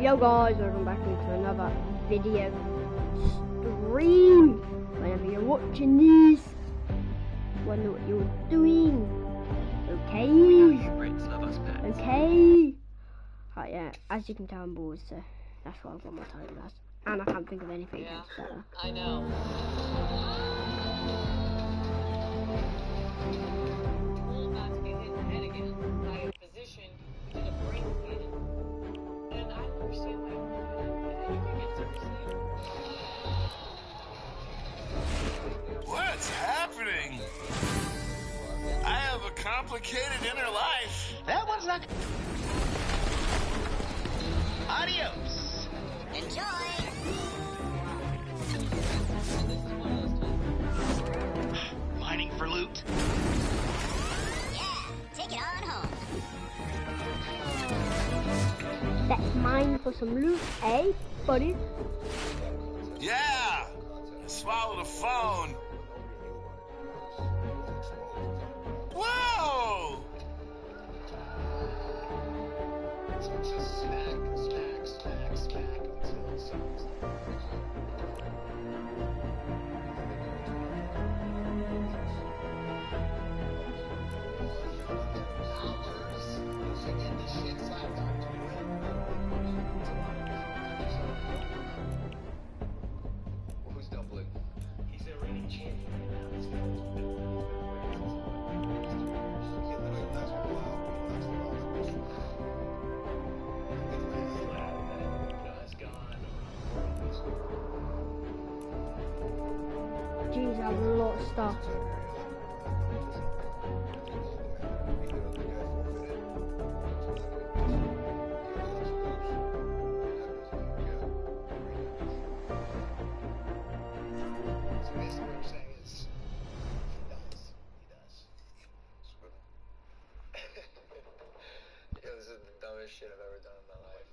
Yo guys, welcome back into another video stream. Whenever you're watching this, wonder what you're doing. Okay. Okay. Right, yeah, as you can tell I'm bored, so that's why I've got my title as. And I can't think of anything else better. I know. Not to get hit in the head again by a physician in a brain scan. And I don't understand why you can get seriously. What's happening? I have a complicated inner life. That one's not. Adios. Enjoy. Mining for loot. Yeah, take it on home. Let's mine for some loot, eh, buddy? Yeah. I swallowed a phone. Whoa! Just smack until it stops. You get this shit slapped on to you. Well, who's doubling? He's a reigning champion right now. Let's go. Jeez, I have a lot of stuff. So basically what I'm saying is, he does. Yo, this is the dumbest shit I've ever done in my life.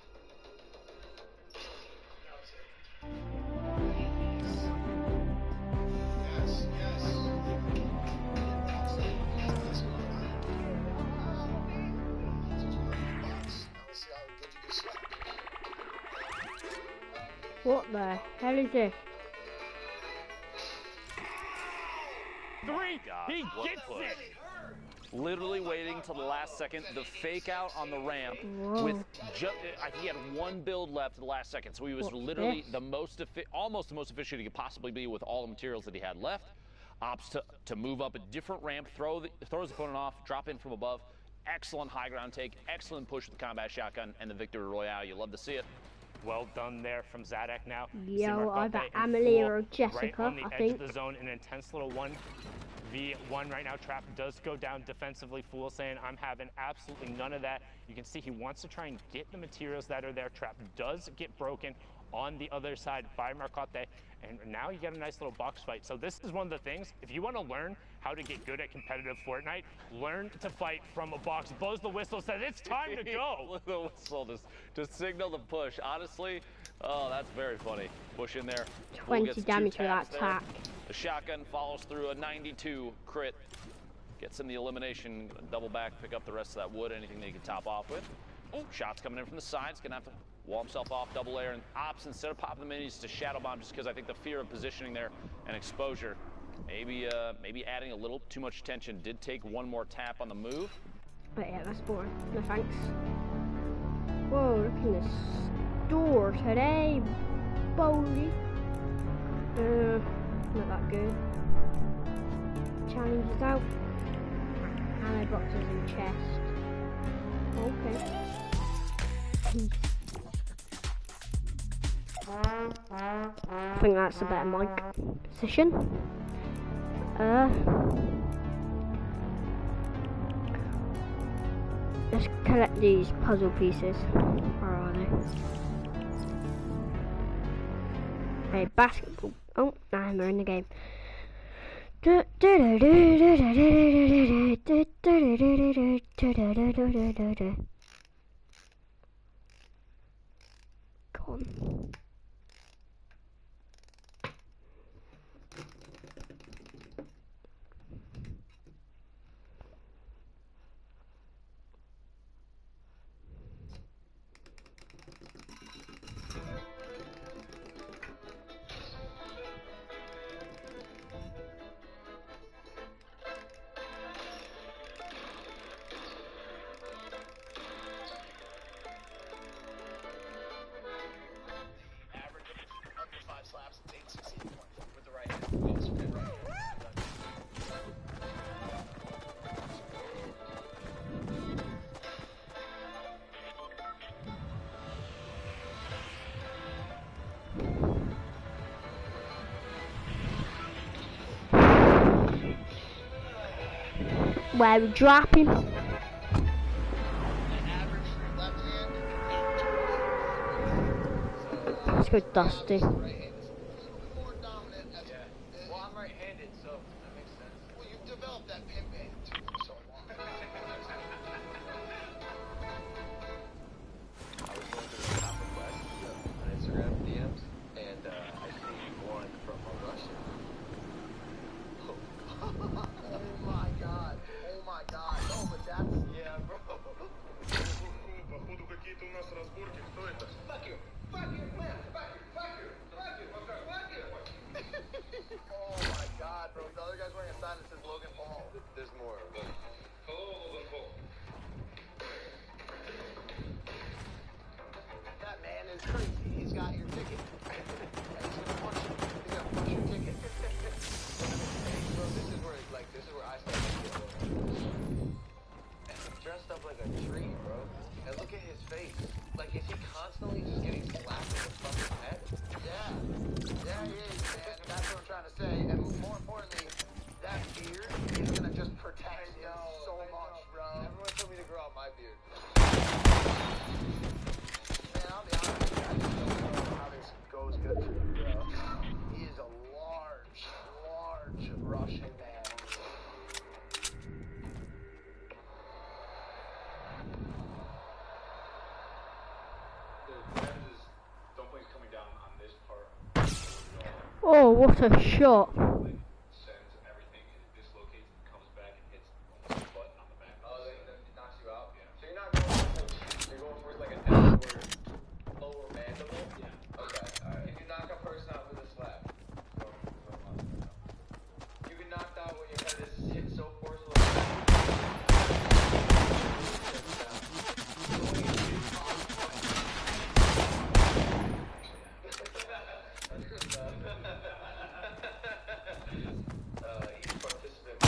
What the hell is this? Three! He gets it! Literally waiting till the last second. The fake out on the ramp. Whoa. With he had one build left at the last second, so he was literally the most almost the most efficient he could possibly be with all the materials that he had left. Opts to move up a different ramp, throws his opponent off, drop in from above. Excellent high ground take, excellent push with the combat shotgun, and the victory royale. You love to see it. Well done there from Zadek now. Yo, either Amelie or Jessica, right on the I edge think. of the zone, an intense little 1v1 right now. Trap does go down defensively. Fool saying, I'm having absolutely none of that. You can see he wants to try and get the materials that are there. Trap does get broken on the other side by Marcotte, and now you get a nice little box fight. So this is one of the things, if you want to learn how to get good at competitive Fortnite, learn to fight from a box. Blows the whistle, says it's time to go. The whistle to signal the push. Honestly, oh, that's very funny. Push in there. 20 damage for that attack. The shotgun follows through a 92 crit. Gets him the elimination. Double back, pick up the rest of that wood, anything that he can top off with. Oh, shots coming in from the sides. Gonna have to wall himself off, double air, and ops instead of popping the minis to shadow bomb, just because I think the fear of positioning there and exposure, maybe adding a little too much tension. Did take one more tap on the move. But yeah, that's boring. No thanks. Whoa, look in this store today, Boldy. Not that good. Challenge is out. Ammo boxes and chest. Okay. I think that's a better mic position. Let's collect these puzzle pieces. Where are they? Hey, basketball. Oh, I'm in the game. Go on. Where we drop him. An average left hand and Let's go Dusty. right hand is a little bit more dominant. Well, I'm right-handed, so that makes sense. Well, you've developed that pimp hand too for so long. I was going through the top request on Instagram DMs, and I see one from a Russian. Oh my god. Oh my god. No, but that's... Yeah, bro. Походу какие-то у нас разборки. Кто это? Fuck you. Fuck you, man. Fuck you. Fuck you. Fuck you. Fuck you. Oh my god, bro. The other guy's wearing a sign that says Logan Paul. There's more. Hello, Logan Paul. That man is crazy. He's got your ticket. He's gonna punch you. He's gonna punch your ticket. Bro, this is where I start to feel and he's dressed up like a tree, bro. And look at his face. Like, is he constantly just getting slapped in the fucking head? Yeah. Yeah, he is, man. That's what I'm trying to say. And more importantly, that beard is gonna just protect him so much, bro. Everyone told me to grow out my beard. Man, I'll be honest with you. I just don't know how this goes good for you, bro. He is a large Russian man. The lens is dumpling coming down on this part. Oh, what a shot. Sends and everything. It dislocates and comes back and hits almost the button on the back. Oh, it knocks you out? Yeah. So you're not going full cheek, you're going towards like a downward lower mandible? Yeah. Okay, alright. Can you knock a person out with a slap? You get knocked out when your head is hit so forcefully. Each participant.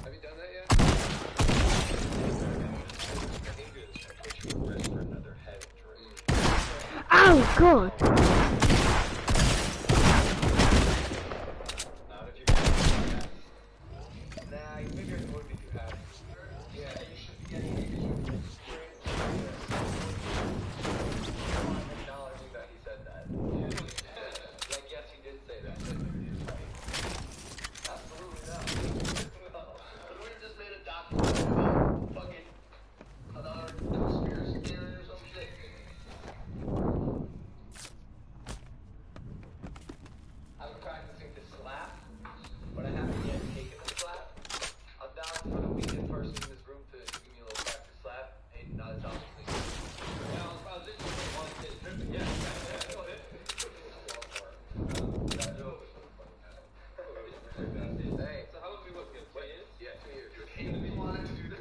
Have you done that yet? Oh, God. Not if you're nah, you figured it would be too happy. Yeah, you should be getting it because you acknowledging that he said that. Like, yes, he did say that. Absolutely not. We just made a documentary about fucking another conspiracy theory or some shit. I've been practicing to slap, but I haven't yet taken the slap. I'm down for the weakest person in this room to give me a little practice slap, and it's obviously. Hey, so how long have we worked together? 2 years? Yeah, 2 years. You wanted to do this?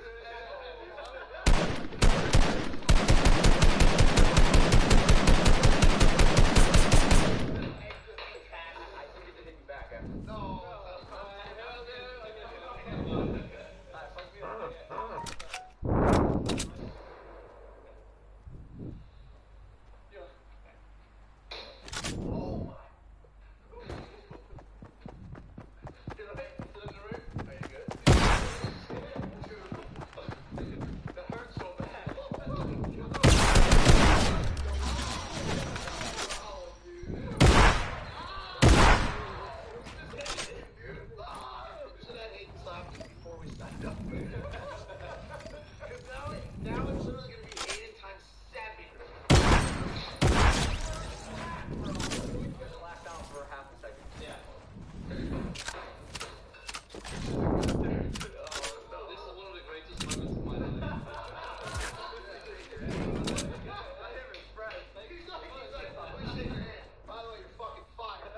I think it did hit me back after. No. Oh my. That hurts so bad. Should I hate slapped you before we signed up? Because now it's literally going to be 8 times 7. Just laughed out for half a second. Yeah. This is one of the greatest moments of my life. I am impressed. He's like, please shake your hand. By the way, you're fucking fired.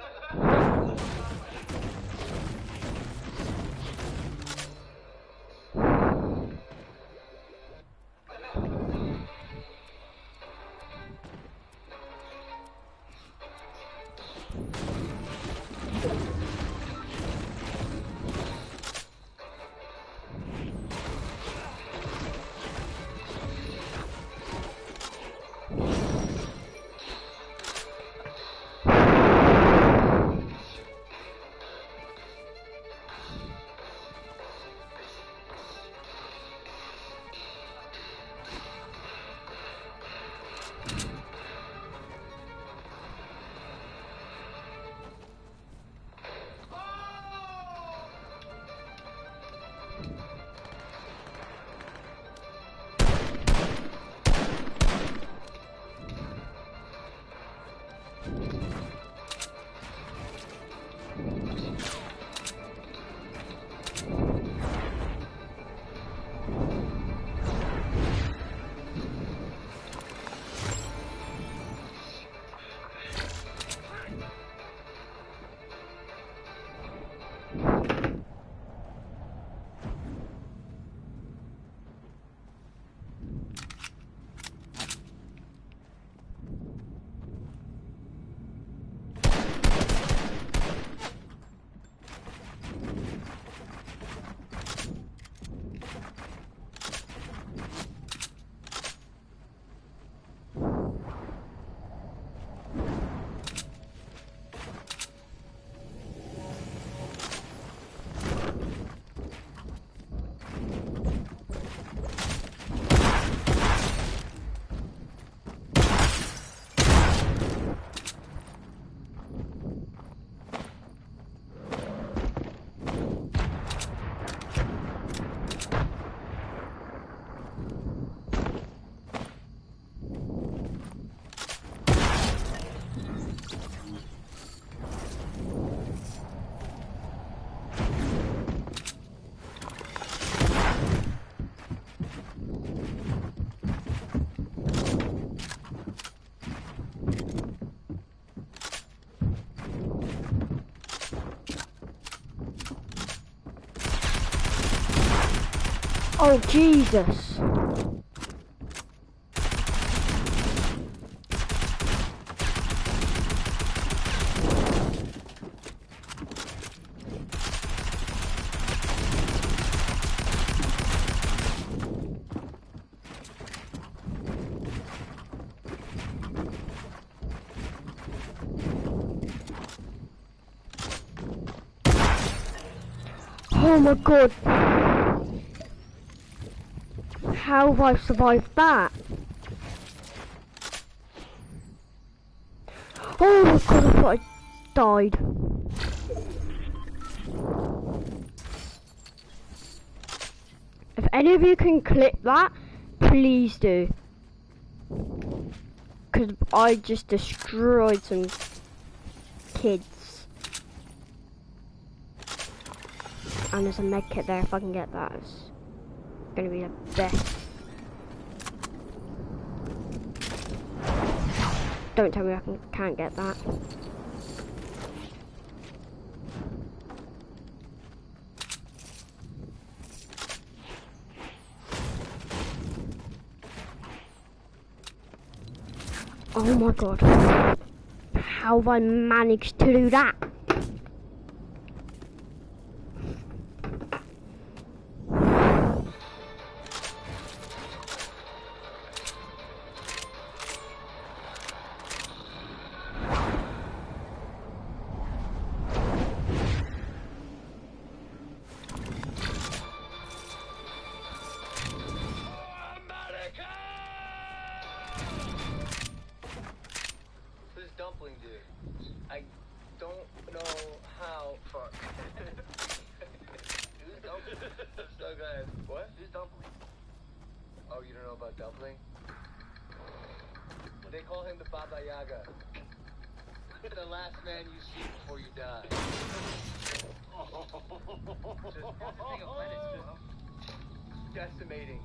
Oh, Jesus. Oh my god. How have I survived that? Oh my god, I thought I died. If any of you can clip that, please do. Because I just destroyed some kids. And there's a med kit there if I can get that. It's gonna be the best. Don't tell me I can't get that. Oh my god. How have I managed to do that? This dumpling dude. I don't know how. Fuck. Who's dumpling? So guys, what? Who's dumpling? Oh, you don't know about dumpling? They call him the Baba Yaga. The last man you see before you die. Decimating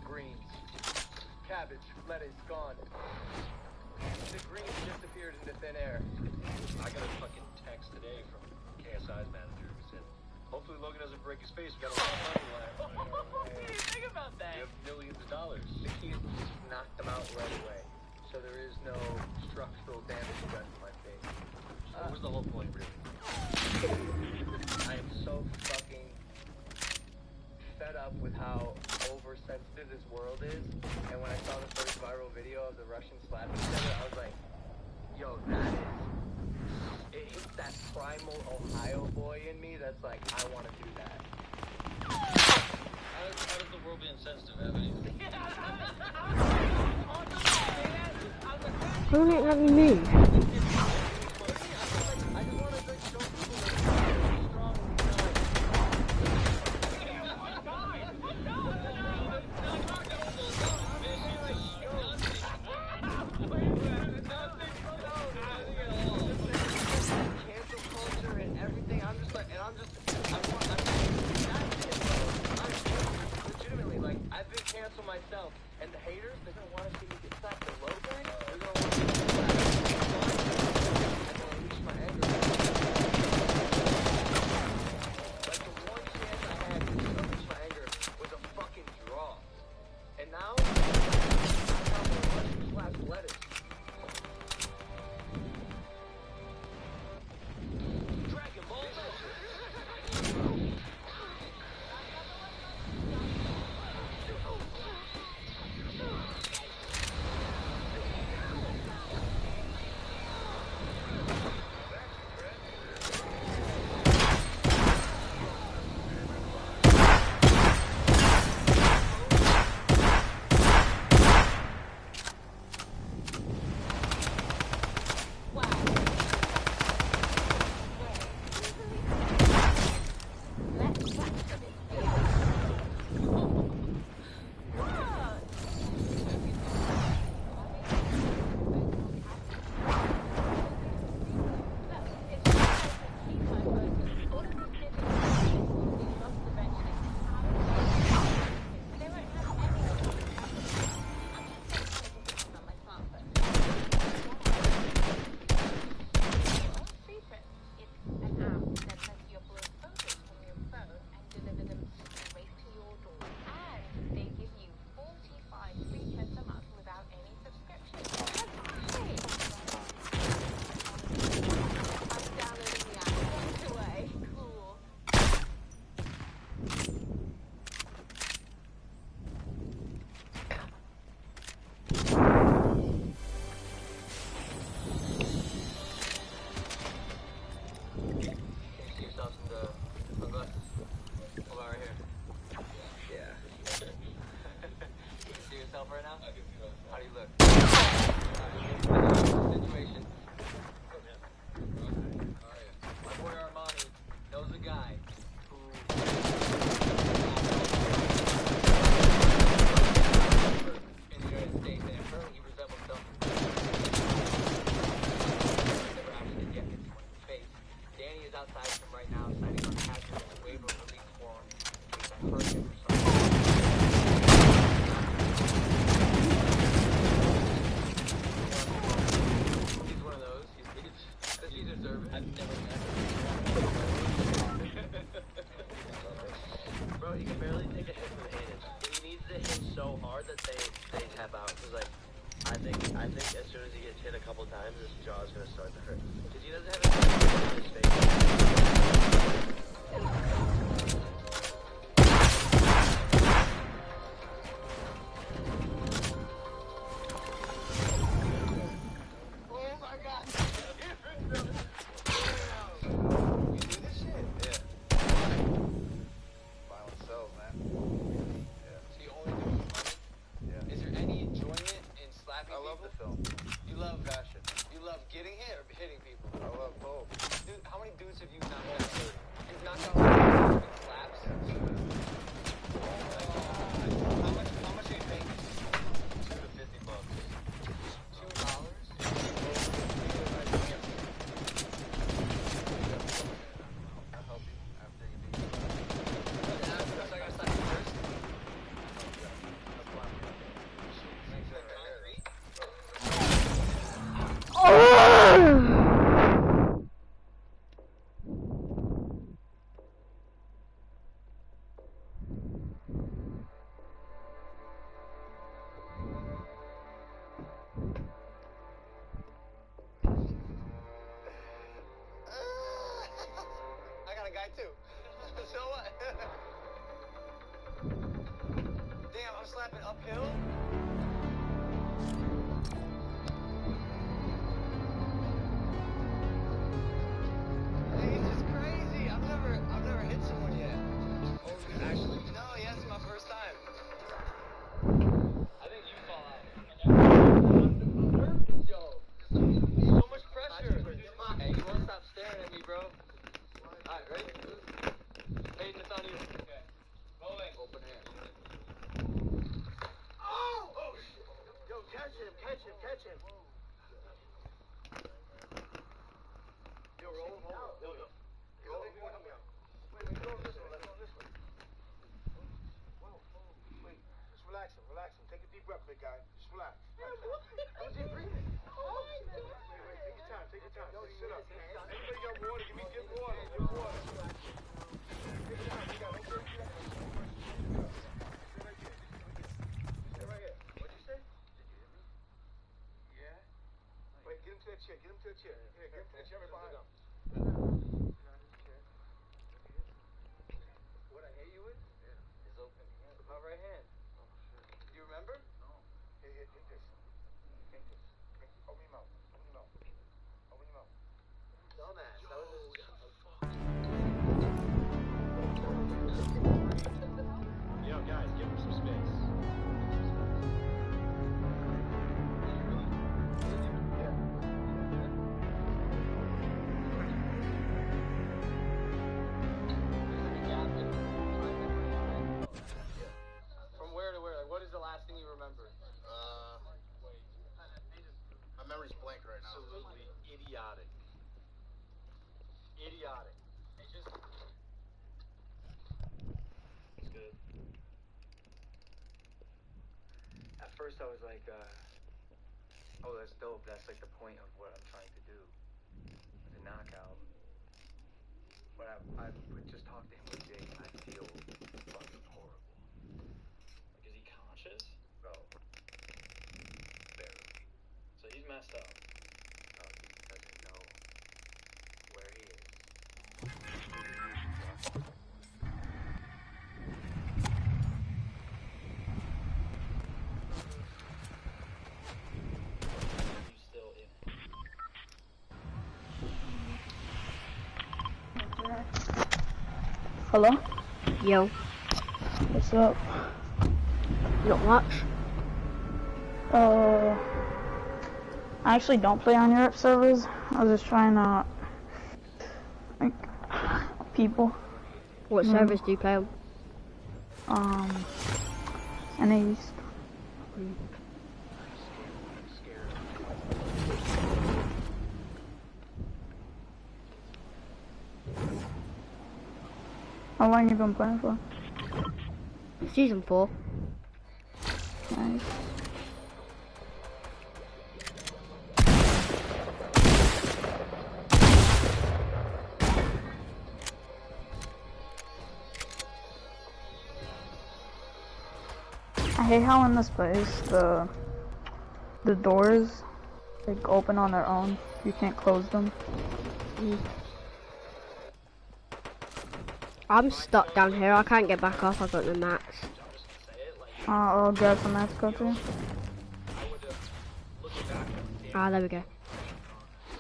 greens. Cabbage, lettuce, gone. The greens disappeared into thin air. I got a fucking text today from KSI's manager who said, hopefully Logan doesn't break his face. We got a lot of money left. What do you think about that? We have millions of dollars. The key is to just knock them out right away. So there is no structural damage done to my face. What was the whole point, really? I am so fucking fed up with how oversensitive this world is. And when I saw the first viral video of the Russians slapping each other, I was like, yo, that is... It hits that primal Ohio boy in me that's like, I want to do that. How does the world be insensitive have anything? Why won't it let me move? I've been canceled myself, and the haters, they're gonna want to see me get slapped with Logan. They're gonna want to see me get slapped. I'm gonna reach my anger. Like the one chance I had to unleash my anger was a fucking draw. And now, I'm out there Russian slash lettuce. Dragon Ball. yourself right now? I can see myself. How do you look? Situation. My boy Armani knows a guy who in the United States, and apparently he resembles something. Never actually get hit someone in the face. Danny is outside with him right now, signing on hazardous waiver release form in case I hurt him or something. He's one of those. Does he deserve it? I've never met him. Bro, he can barely take a hit from Aiden. He needs to hit so hard that they tap out. Cause like, I think as soon as he gets hit a couple times, his jaw is gonna start to hurt. Cause he doesn't have a his face. Oh my God! You do this shit? Yeah. Violent self, man. Yeah. So you only do it for money? Yeah. Is there any enjoyment in slapping people? I love the film. You love fashion. You love getting hit or hitting people? I love both. Dude, how many dudes have you knocked out? You've knocked out like slaps? How much do you think? $2 to $50. $2? I'll help you after you beat me. I gotta slap you first? I got a guy too. So what? Damn, I'm slapping uphill? Hey, this is crazy. I've never hit someone yet. Oh, actually, no, yeah, it's my first time. I think you fall out. Yo, so much pressure. Hey, you won't stop staring at me, bro. Alright, ready? Hayden, it's on you. Okay. Rolling. Open hand. Oh! Oh, shit. Yo, catch him. Yo, roll. Yo. Help me out. Wait, go on this one. Let's go on this one. Whoa. Wait, just relax him. Take a deep breath, big guy. Just relax. How's he breathing? Oh my God. Wait, take your time. Yo, sit up. Anybody got water? Give water. Take your time, big guy. Don't get it. Sit right here. What'd you say? Did you hear me? Yeah. Wait, get him to the chair. Here, get him to the chair right behind him. What I hit you with? Yeah. Is open hand. My right hand. Oh, shit. You remember? No. Hit this. Open your mouth. Dumbass. That was Yo, guys, give him some space. From where to where? Like, what is the last thing you remember? My memory's blank right now. Absolutely idiotic. It's just... It's good. At first I was like, oh, that's dope. That's like the point of what I'm trying to do. The knockout. But I would just talk to him one day and I feel fucking horrible. Like, is he conscious? Bro. Barely. So he's messed up. No, he doesn't know where he is. He's still in it. Hello? Yo. What's up? Not much. I actually don't play on Europe servers. I was just trying to, like, people. What servers do you play on? NA East. How long you been playing for? Season 4. Nice. I hate how in this place the doors like open on their own. You can't close them. I'm stuck down here. I can't get back up. I've got the max. I'll grab some max go too. Ah, there we go.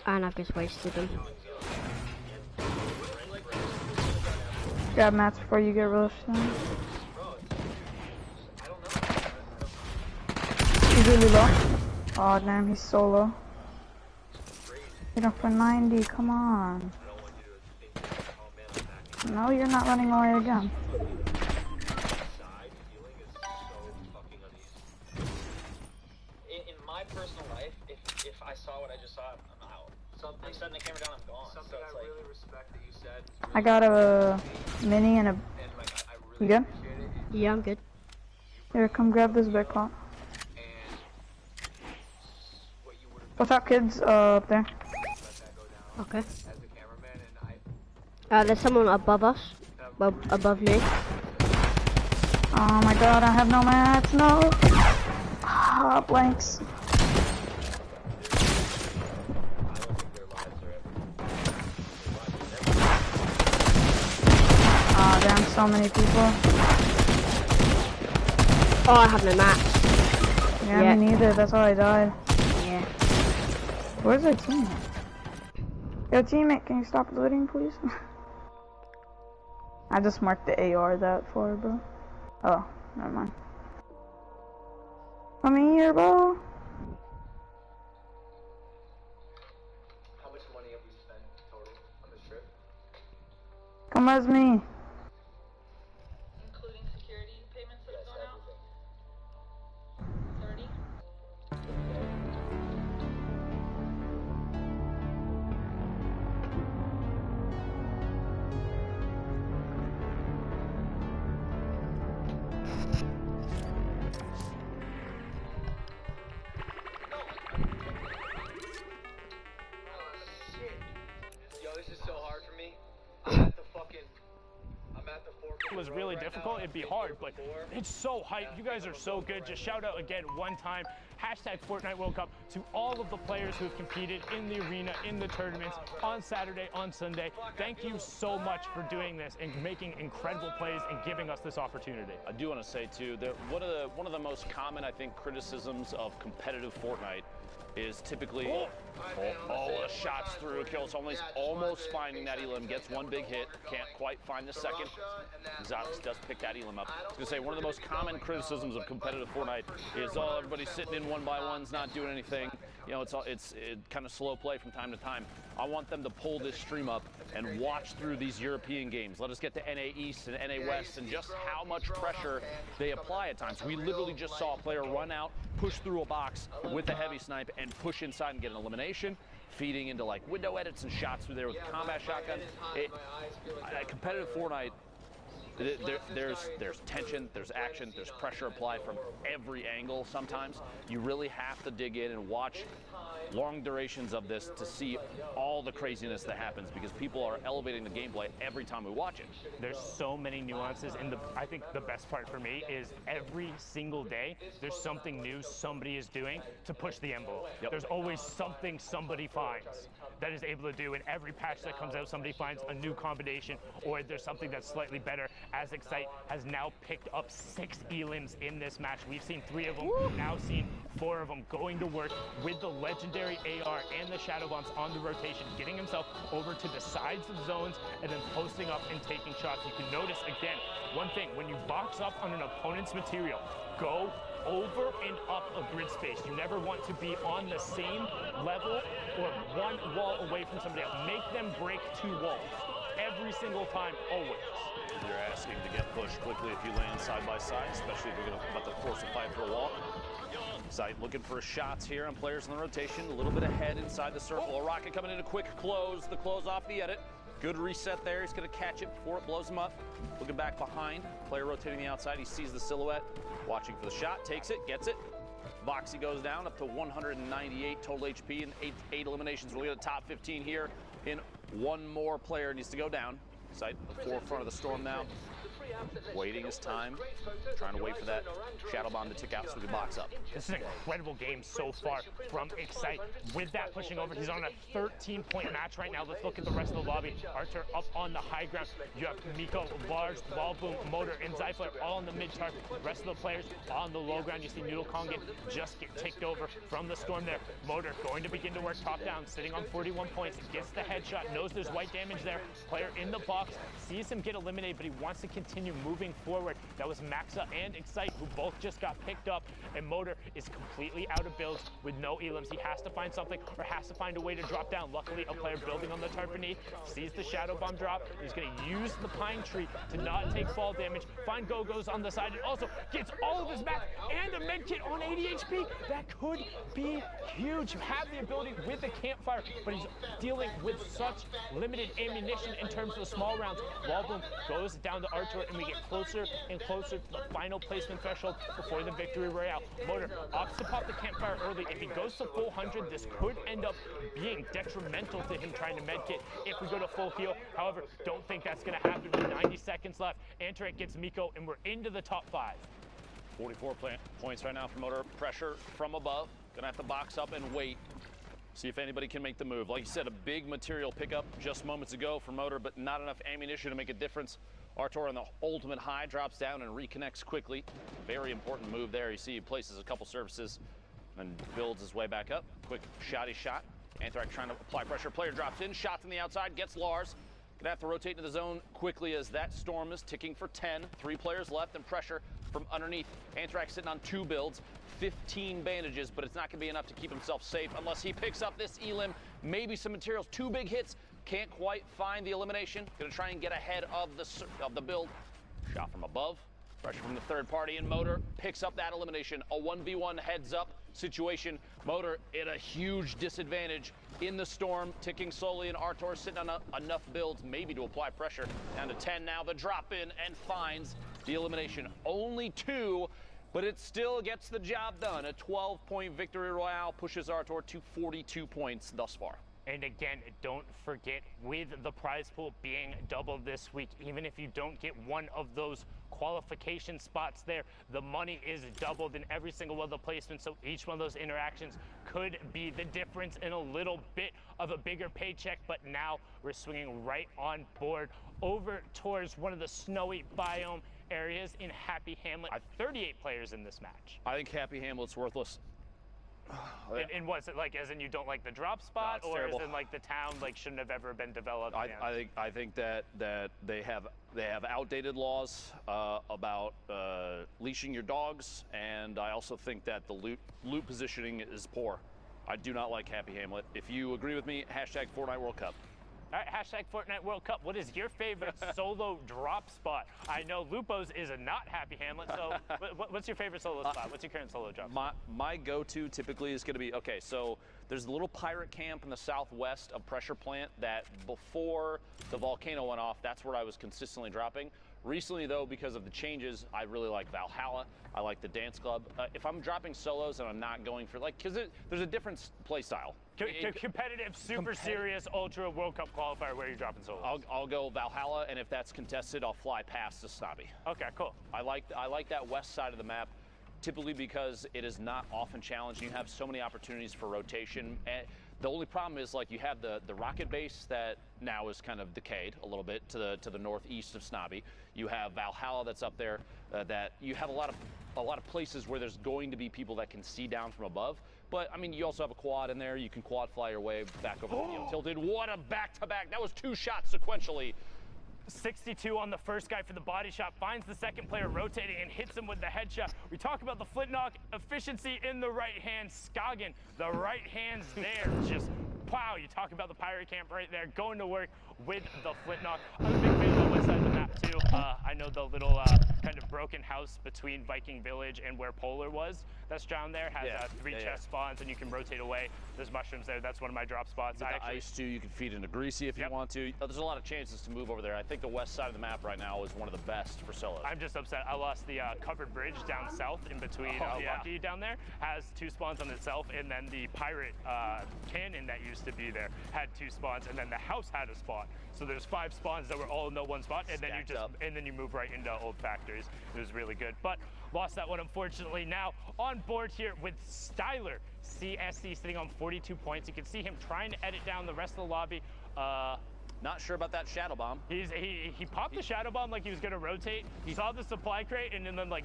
And I've just wasted them. Grab mats before you get rushed in. He's really low. Oh damn, he's so low. Get up for 90, come on. No, you're not running away again. In my personal life, if I saw what I just saw, I'm out. I'm setting the camera down, I'm gone. Something I really respect that you said. I got a mini and a... You good? Yeah, I'm good. Here, come grab this big pot. What's up, kids? Up there. Okay. There's someone above us. Well, above me. Oh my god, I have no mats, no! Ah, blanks. Ah, damn, so many people. Oh, I have no mats. Yeah, me neither, that's how I died. Yeah. Where's our teammate? Yo, teammate, can you stop looting, please? I just marked the AR that for, bro. Oh, never mind. Come here, bro. How much money have we spent total on this trip? Come as me. Including security payments that have gone out? 30? It was really difficult. It'd be hard, but it's so hype. You guys are so good. Just shout out again one time. Hashtag Fortnite World Cup to all of the players who have competed in the arena, in the tournaments, on Saturday, on Sunday. Thank you so much for doing this and making incredible plays and giving us this opportunity. I do want to say too that one of the most common, I think, criticisms of competitive Fortnite is typically the shots through kills, almost finding that elim, gets one big hit, can't quite find the second. Xotics does pick that elim up. I was gonna say one of the most common criticisms of competitive Fortnite is everybody's sitting in one by ones, not doing anything. You know, it's kind of slow play from time to time. I want them to pull this stream up and watch through these European games. Let us get to NA East and NA West and just how much pressure they apply at times. We literally just saw a player run out, push through a box with a heavy snipe and push inside and get an elimination, feeding into like window edits and shots through there with combat shotgun. Competitive Fortnite, there's tension, there's action, there's pressure applied from every angle. Sometimes you really have to dig in and watch long durations of this to see all the craziness that happens, because people are elevating the gameplay every time we watch it. There's so many nuances, and I think the best part for me is every single day there's something new somebody is doing to push the envelope. Yep. There's always something somebody finds that is able to do, and every patch that comes out somebody finds a new combination, or there's something that's slightly better, as Excite has now picked up 6 elims in this match. We've seen 3 of them, now seen 4 of them going to work with the legendary AR and the Shadow Bombs on the rotation, getting himself over to the sides of zones and then posting up and taking shots. You can notice, again, one thing, when you box up on an opponent's material, go over and up a grid space. You never want to be on the same level or one wall away from somebody else. Make them break 2 walls every single time, always. You're asking to get pushed quickly if you land side by side, especially if you're about to force a fight through a wall. Sight looking for shots here on players in the rotation, a little bit ahead inside the circle. A rocket coming in a quick close, the close off the edit. Good reset there. He's going to catch it before it blows him up. Looking back behind, player rotating the outside. He sees the silhouette, watching for the shot, takes it, gets it. Voxy goes down up to 198 total HP and 8 eliminations. We'll get a top 15 here in one more player needs to go down. Sight at the forefront of the storm now. Waiting his time, trying to wait for that Shadow Bomb to tick out so we can box up. This is an incredible game so far from Excite. With that pushing over, he's on a 13-point match right now. Let's look at the rest of the lobby. Archer up on the high ground. You have Miko, Lars, Wallboom, Motor, and Zypher all on the mid-target. The rest of the players on the low ground. You see Noodle Kongan just get ticked over from the storm there. Motor going to begin to work top down, sitting on 41 points. Gets the headshot, knows there's white damage there. Player in the box, sees him get eliminated, but he wants to continue moving forward. That was Maxa and Excite, who both just got picked up, and Motor is completely out of builds with no elims. He has to find something or has to find a way to drop down. Luckily, a player building on the tarp beneath sees the Shadow Bomb drop. He's going to use the Pine Tree to not take fall damage, find Go-Go's on the side, and also gets all of his mats and a med kit on 80 HP. That could be huge. You have the ability with the campfire, but he's dealing with such limited ammunition in terms of the small rounds. Wallboom goes down to Archer, and we get closer and closer to the final placement threshold before the victory royale. Motor opts to pop the campfire early. If he goes to full 100, this could end up being detrimental to him trying to medkit if we go to full heal. However, don't think that's going to happen with 90 seconds left. Antaret gets Miko, and we're into the top 5. 44 points right now for Motor. Pressure from above. Gonna have to box up and wait. See if anybody can make the move. Like you said, a big material pickup just moments ago for Motor, but not enough ammunition to make a difference. Artur on the ultimate high drops down and reconnects quickly. Very important move there. You see he places a couple services and builds his way back up. Quick shotty shot. Anthrax trying to apply pressure. Player drops in, shots on the outside, gets Lars. Gonna have to rotate into the zone quickly as that storm is ticking for 10. 3 players left and pressure from underneath. Anthrax sitting on 2 builds, 15 bandages, but it's not gonna be enough to keep himself safe unless he picks up this elim, maybe some materials. 2 big hits, can't quite find the elimination. Gonna try and get ahead of the build. Shot from above, pressure from the third party, and Motor picks up that elimination. A 1v1 heads up situation. Motor at a huge disadvantage in the storm, ticking slowly, and Artur sitting on enough builds maybe to apply pressure. Down to 10 now, the drop in, and finds the elimination. Only 2, but it still gets the job done. A 12-point victory royale pushes Artur to 42 points thus far. And again, don't forget, with the prize pool being doubled this week, even if you don't get one of those qualification spots there, the money is doubled in every single one of the placements. So each one of those interactions could be the difference in a little bit of a bigger paycheck. But now we're swinging right on board over towards one of the snowy biome areas in Happy Hamlet. 38 players in this match. I think Happy Hamlet's worthless. And what's it like? As in you don't like the drop spot, no, or terrible. as in like the town like shouldn't have ever been developed? I think that they have outdated laws about leashing your dogs, and I also think that the loot positioning is poor. I do not like Happy Hamlet. If you agree with me, hashtag Fortnite World Cup. All right, hashtag Fortnite World Cup. What is your favorite solo drop spot? I know Lupo's is a not Happy Hamlet, so what's your favorite solo spot? What's your current solo drop spot? My go-to typically is going to be, okay, so there's a little pirate camp in the southwest of Pressure Plant that before the volcano went off, that's where I was consistently dropping. Recently, though, because of the changes, I really like Valhalla. I like the dance club. If I'm dropping solos and I'm not going for, like, because there's a different play style. Competitive, super serious, ultra World Cup qualifier, where are you dropping solos? I'll go Valhalla, and if that's contested, I'll fly past the Snobby. Okay, cool. I like that west side of the map, typically because it is not often challenged. You have so many opportunities for rotation. The only problem is, like, you have the rocket base that now is kind of decayed a little bit to the northeast of Snobby. You have Valhalla that's up there. That you have a lot of places where there's going to be people that can see down from above. But I mean, you also have a quad in there. You can quad fly your way back over the tilted. What a back-to-back! That was 2 shots sequentially. 62 on the first guy for the body shot, finds the second player rotating and hits him with the headshot. We talk about the flintlock efficiency in the right hand. Scoggin, the right hand's there, just wow. You talk about the pirate camp right there, going to work with the flintlock. I'm a big fan of the west side of the map too. I know the little kind of broken house between Viking Village and where Polar was that's down there has 3 chest spawns, and you can rotate away. There's mushrooms there. That's one of my drop spots. The ice too. You can feed into Greasy if you want to. There's a lot of chances to move over there. I think the west side of the map right now is one of the best for solos. I'm just upset. I lost the covered bridge down south in between Lucky down there. Has 2 spawns on itself, and then the pirate cannon that used to be there had 2 spawns, and then the house had a spawn. So there's 5 spawns that were all in the one spot, and then you move right into old factories. It was really good, but lost that one unfortunately. Now on board here with Styler, CSC sitting on 42 points. You can see him trying to edit down the rest of the lobby. Not sure about that shadow bomb. He popped the shadow bomb like he was gonna rotate. He saw the supply crate and then like.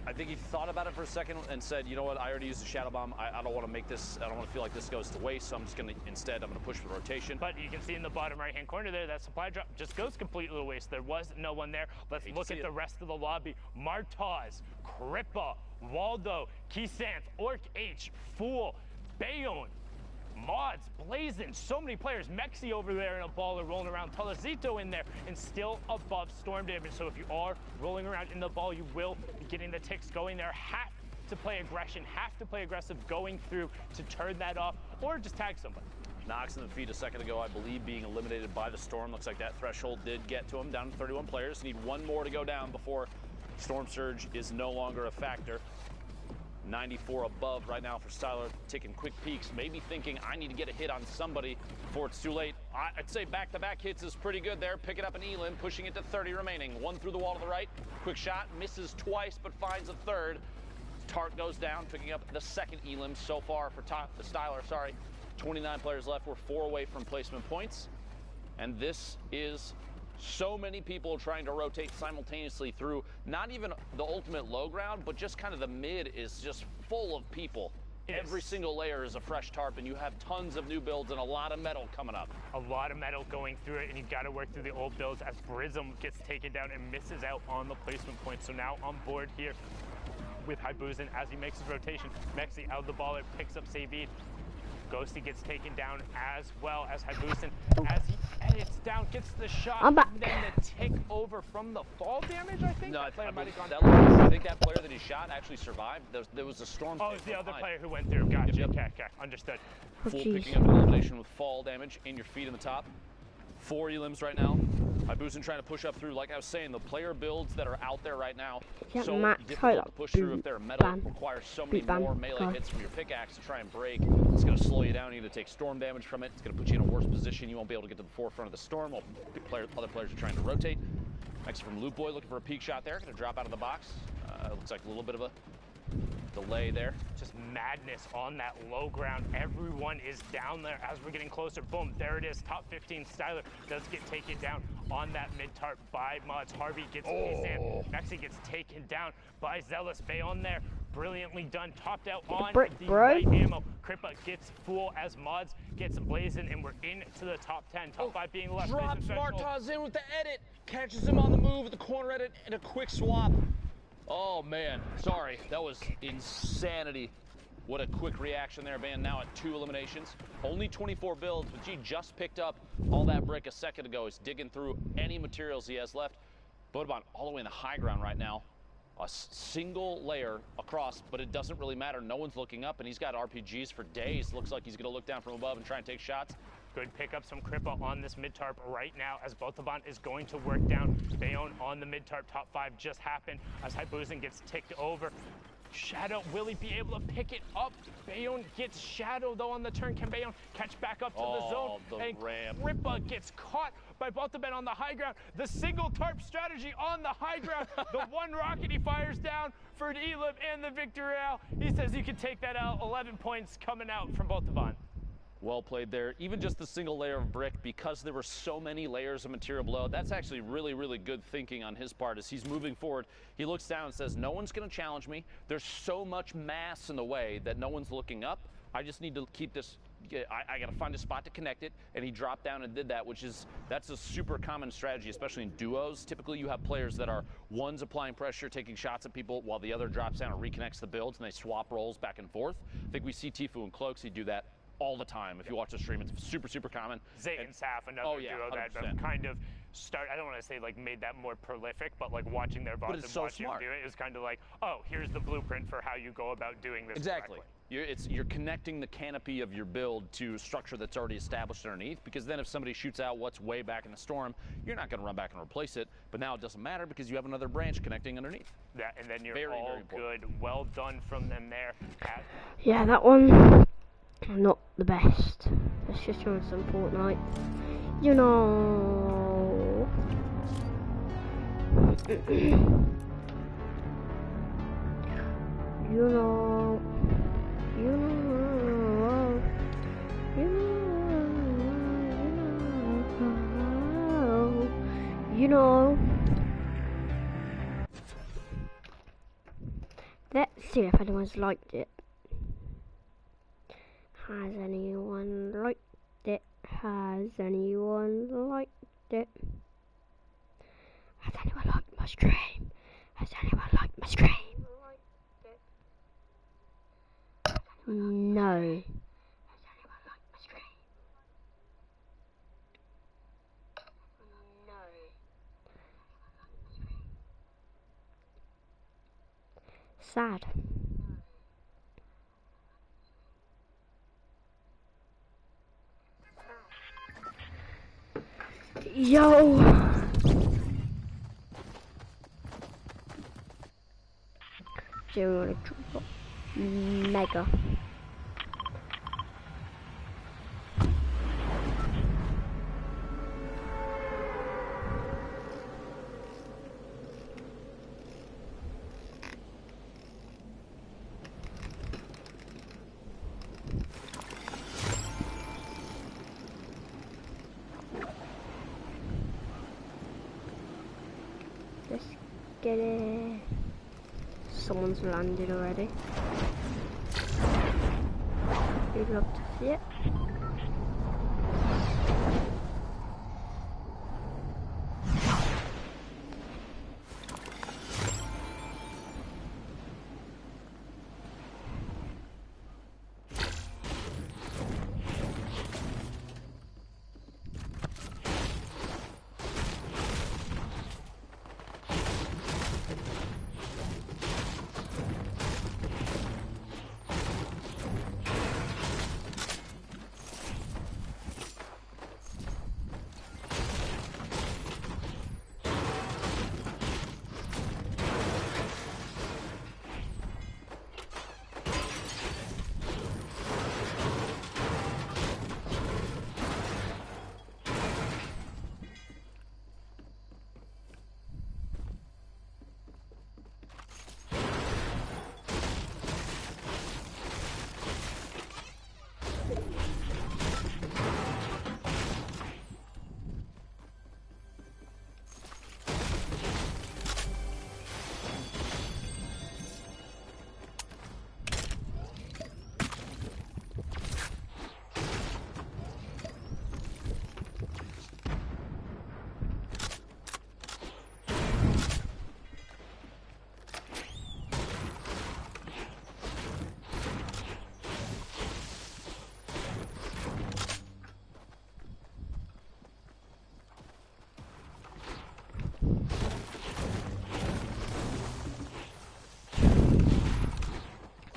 I think he thought about it for a second and said, you know what, I already used the shadow bomb. I don't want to make this, I don't want to feel like this goes to waste, so I'm just going to, instead, I'm going to push for rotation. But you can see in the bottom right-hand corner there, that supply drop just goes completely to waste. There was no one there. Let's look at the rest of the lobby. Martaz, Crippa, Waldo, Keesanth, Orc H, Fool, Bayonne, Mods, Blazin, so many players. Mexi over there in a baller rolling around. Talazito in there and still above storm damage. So if you are rolling around in the ball, you will be getting the ticks going there. Have to play aggression, have to play aggressive going through to turn that off or just tag somebody. Knox in the feed a second ago, I believe, being eliminated by the storm. Looks like that threshold did get to him, down to 31 players. Need 1 more to go down before Storm Surge is no longer a factor. 94 above right now for Styler, taking quick peeks, maybe thinking I need to get a hit on somebody before it's too late. I'd say back-to-back hits is pretty good there. Picking up an Elim, pushing it to 30 remaining. 1 through the wall to the right, quick shot, misses twice but finds a third. Tart goes down, picking up the second Elim so far for Styler, sorry. 29 players left, we're 4 away from placement points. And this is so many people trying to rotate simultaneously through not even the ultimate low ground, but just kind of the mid is just full of people. Every single layer is a fresh tarp, and you have tons of new builds and a lot of metal coming up. A lot of metal going through it, and you got to work through the old builds as Brism gets taken down and misses out on the placement point. So now on board here with Haibuzin as he makes his rotation. Mexi out of the baller, picks up Savid. Ghosty gets taken down as well as Haibuzin. As he edits down, gets the shot, and then the tick over from the fall damage, I think? No, I think that player that he shot actually survived. There was a storm. Oh, it's the other player who went through. Gotcha. Yep. Okay, understood. Full picking up an elimination with fall damage in your feet in the top. 4 Elims right now. Haibuzin trying to push up through. Like I was saying, the player builds that are out there right now, so difficult to push through if they're metal. Requires so many more melee hits from your pickaxe to try and break. It's going to slow you down. You're going to take storm damage from it. It's going to put you in a worse position. You won't be able to get to the forefront of the storm while other players are trying to rotate. Next from Loot Boy, looking for a peek shot there. Going to drop out of the box. Looks like a little bit of a delay there. Just madness on that low ground. Everyone is down there as we're getting closer. Boom, there it is. Top 15. Styler does get taken down on that mid-tarp by Mods. Harvey gets Keesanth. Mexi gets taken down by Zealous. Bayonne there. Brilliantly done. Topped out on the right ammo. Crippa gets Fool as Mods gets Blazin, and we're into the top 10. Top 5 being left. Drops Martaz in with the edit. Catches him on the move with the corner edit and a quick swap. Oh man, sorry, that was insanity. What a quick reaction there, man. Now at 2 eliminations, only 24 builds, but G just picked up all that brick a second ago. He's digging through any materials he has left. Bodobon all the way in the high ground right now. A single layer across, but it doesn't really matter. No one's looking up, and he's got RPGs for days. Looks like he's gonna look down from above and try and take shots. Good pickups from Crippa on this mid-tarp right now as Botabon is going to work down. Bayonne on the mid-tarp. Top 5 just happened as Haibuzin gets ticked over. Shadow, will he be able to pick it up? Bayonne gets Shadow though on the turn. Can Bayonne catch back up to the zone? And Crippa gets caught by Botabon on the high ground. The single tarp strategy on the high ground. The one rocket he fires down for an Elim and the victory out. He says you can take that out. 11 points coming out from Botabon. Well played there. Even just the single layer of brick, because there were so many layers of material below, that's actually really, really good thinking on his part. As he's moving forward, he looks down and says, no one's going to challenge me. There's so much mass in the way that no one's looking up. I just need to keep this, I got to find a spot to connect it. And he dropped down and did that, that's a super common strategy, especially in duos. Typically, you have players that are one's applying pressure, taking shots at people, while the other drops down and reconnects the builds, and they swap roles back and forth. I think we see Tfue and Cloaksy do that all the time. If you watch the stream, it's super, super common. Zayton's half another duo that kind of I don't want to say like made that more prolific, but like watching their VODs and watching them do it is kind of like, oh, here's the blueprint for how you go about doing this. Exactly. You're connecting the canopy of your build to structure that's already established underneath, because then if somebody shoots out what's way back in the storm, you're not going to run back and replace it. But now it doesn't matter because you have another branch connecting underneath. That, and then you're very, all very good. Well done from them there. Yeah, that one, not the best. Let's just run some Fortnite. You know. You know. You know. You know. Let's see if anyone's liked it. Has anyone liked it? Has anyone liked it? Has anyone liked my stream? Has anyone liked my stream? No. Sad. Yo. Zero mega. Let's get it. Someone's landed already. We'd love to see it.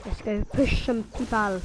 Let's go push some people.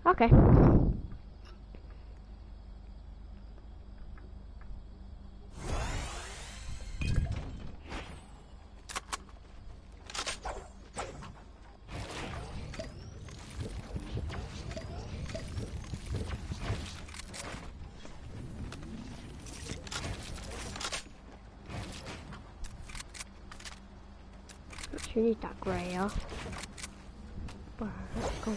Okay. You need that grey off. Let's go.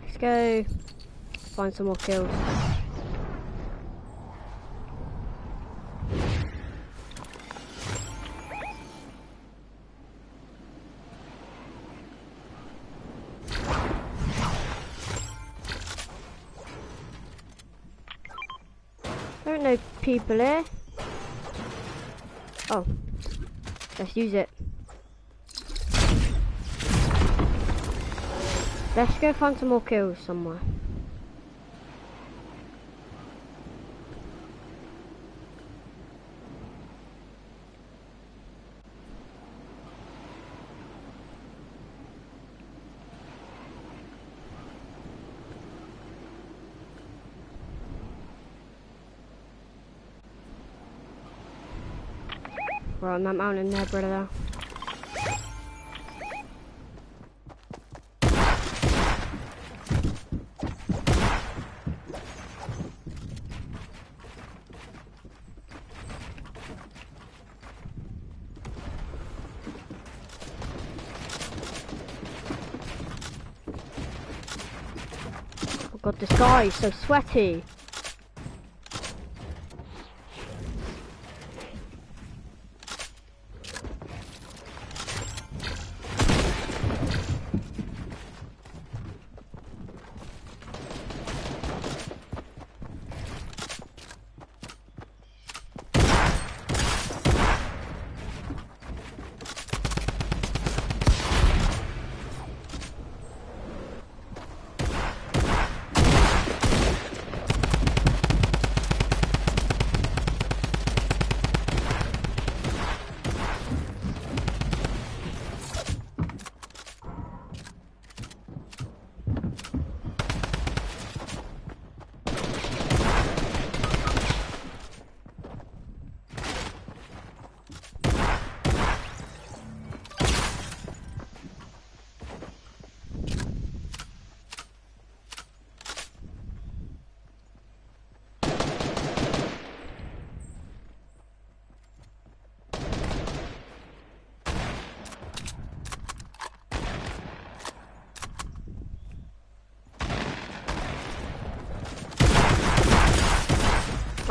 Let's go find some more kills. There aren't no people here. Oh, let's use it. Let's go find some more kills somewhere. We're on that mountain there, brother. Oh god, this guy is so sweaty.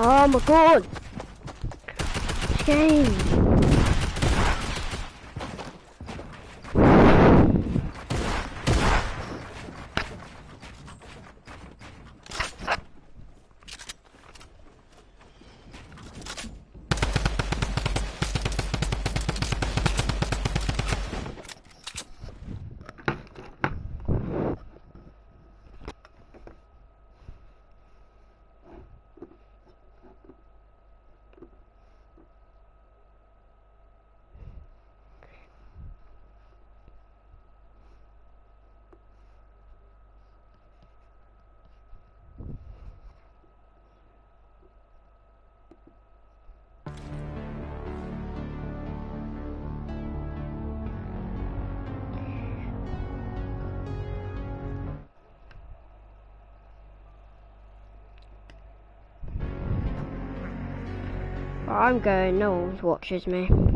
Oh my god! This game! I'm going, no one watches me.